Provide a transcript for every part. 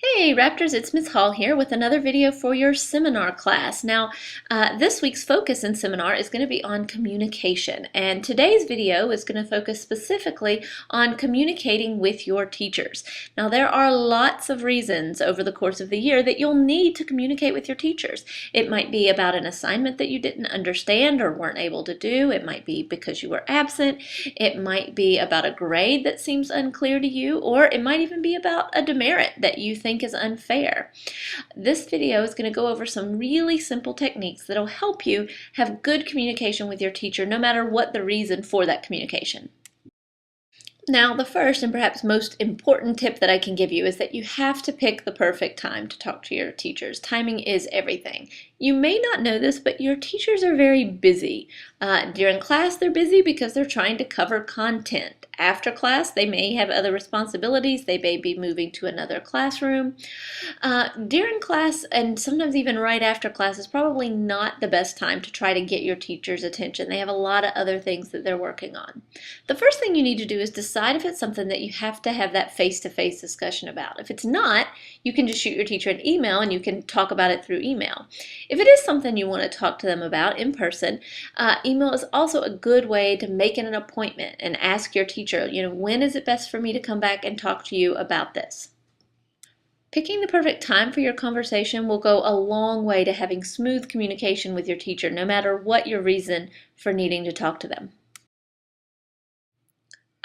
Hey Raptors, it's Ms. Hall here with another video for your seminar class. Now, this week's focus in seminar is going to be on communication, and today's video is going to focus specifically on communicating with your teachers. Now, there are lots of reasons over the course of the year that you'll need to communicate with your teachers. It might be about an assignment that you didn't understand or weren't able to do. It might be because you were absent. It might be about a grade that seems unclear to you, or it might even be about a demerit that you think is unfair. This video is going to go over some really simple techniques that will help you have good communication with your teacher no matter what the reason for that communication. Now, the first and perhaps most important tip that I can give you is that you have to pick the perfect time to talk to your teachers. Timing is everything. You may not know this, but your teachers are very busy. During class, they're busy because they're trying to cover content. After class, they may have other responsibilities. They may be moving to another classroom. During class, and sometimes even right after class, is probably not the best time to try to get your teacher's attention. They have a lot of other things that they're working on. The first thing you need to do is decide if it's something that you have to have that face-to-face discussion about. If it's not, you can just shoot your teacher an email and you can talk about it through email. If it is something you want to talk to them about in person, email is also a good way to make an appointment and ask your teacher, when is it best for me to come back and talk to you about this? Picking the perfect time for your conversation will go a long way to having smooth communication with your teacher, no matter what your reason for needing to talk to them.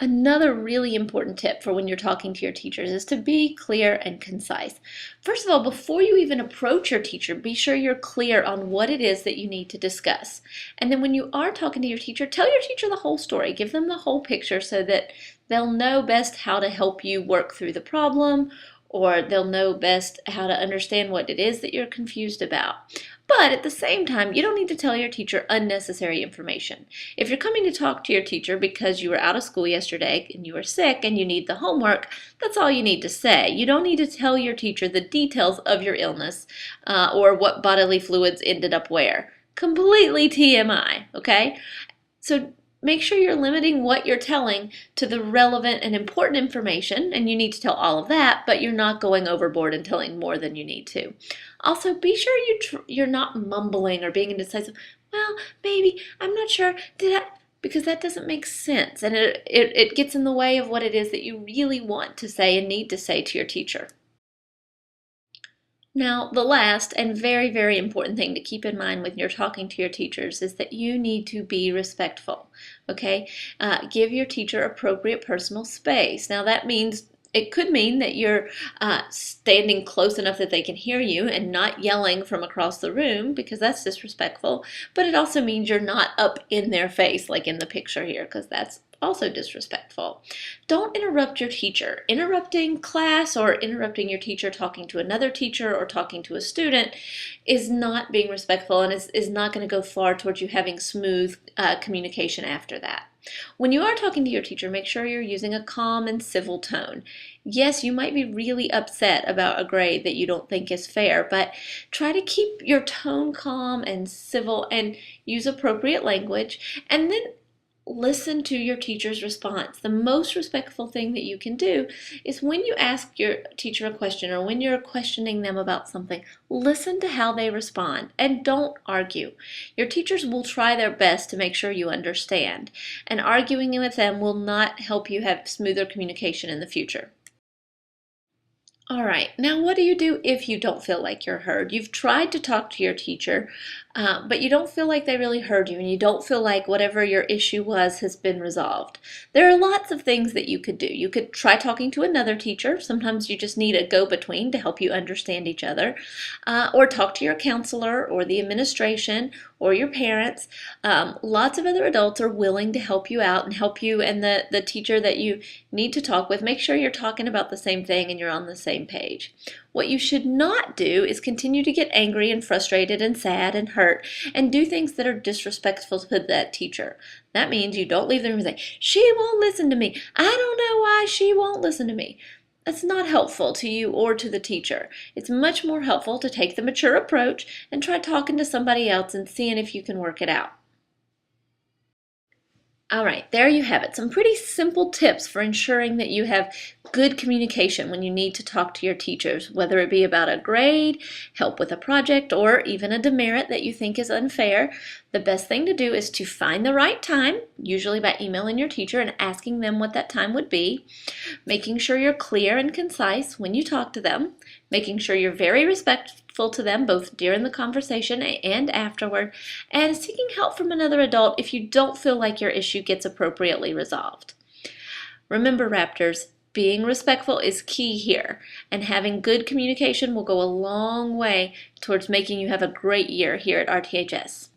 Another really important tip for when you're talking to your teachers is to be clear and concise. First of all, before you even approach your teacher, be sure you're clear on what it is that you need to discuss. And then when you are talking to your teacher, tell your teacher the whole story. Give them the whole picture so that they'll know best how to help you work through the problem, or they'll know best how to understand what it is that you're confused about. But at the same time, you don't need to tell your teacher unnecessary information. If you're coming to talk to your teacher because you were out of school yesterday and you were sick and you need the homework, that's all you need to say. You don't need to tell your teacher the details of your illness or what bodily fluids ended up where. Completely TMI, okay? So make sure you're limiting what you're telling to the relevant and important information, and you need to tell all of that, but you're not going overboard and telling more than you need to. Also, be sure you're not mumbling or being indecisive. Well, maybe, I'm not sure, because that doesn't make sense, and it gets in the way of what it is that you really want to say and need to say to your teacher. Now, the last and very, very important thing to keep in mind when you're talking to your teachers is that you need to be respectful, okay? Give your teacher appropriate personal space. Now, it could mean that you're standing close enough that they can hear you and not yelling from across the room, because that's disrespectful, but it also means you're not up in their face like in the picture here, because that's also disrespectful. Don't interrupt your teacher. Interrupting class or interrupting your teacher talking to another teacher or talking to a student is not being respectful and is not going to go far towards you having smooth communication after that. When you are talking to your teacher, make sure you're using a calm and civil tone. Yes, you might be really upset about a grade that you don't think is fair, but try to keep your tone calm and civil and use appropriate language, and then listen to your teacher's response. The most respectful thing that you can do is when you ask your teacher a question or when you're questioning them about something, listen to how they respond and don't argue. Your teachers will try their best to make sure you understand, and arguing with them will not help you have smoother communication in the future. All right, now what do you do if you don't feel like you're heard? You've tried to talk to your teacher, but you don't feel like they really heard you, and you don't feel like whatever your issue was has been resolved. There are lots of things that you could do. You could try talking to another teacher. Sometimes you just need a go-between to help you understand each other, or talk to your counselor or the administration or your parents. Lots of other adults are willing to help you out and help you and the teacher that you need to talk with. Make sure you're talking about the same thing and you're on the same page. What you should not do is continue to get angry and frustrated and sad and hurt and do things that are disrespectful to that teacher. That means you don't leave the room and say, "She won't listen to me. I don't know why she won't listen to me." That's not helpful to you or to the teacher. It's much more helpful to take the mature approach and try talking to somebody else and seeing if you can work it out. All right, there you have it. Some pretty simple tips for ensuring that you have good communication when you need to talk to your teachers, whether it be about a grade, help with a project, or even a demerit that you think is unfair. The best thing to do is to find the right time, usually by emailing your teacher and asking them what that time would be, making sure you're clear and concise when you talk to them, making sure you're very respectful to them both during the conversation and afterward, and seeking help from another adult if you don't feel like your issue gets appropriately resolved. Remember, Raptors, being respectful is key here, and having good communication will go a long way towards making you have a great year here at RTHS.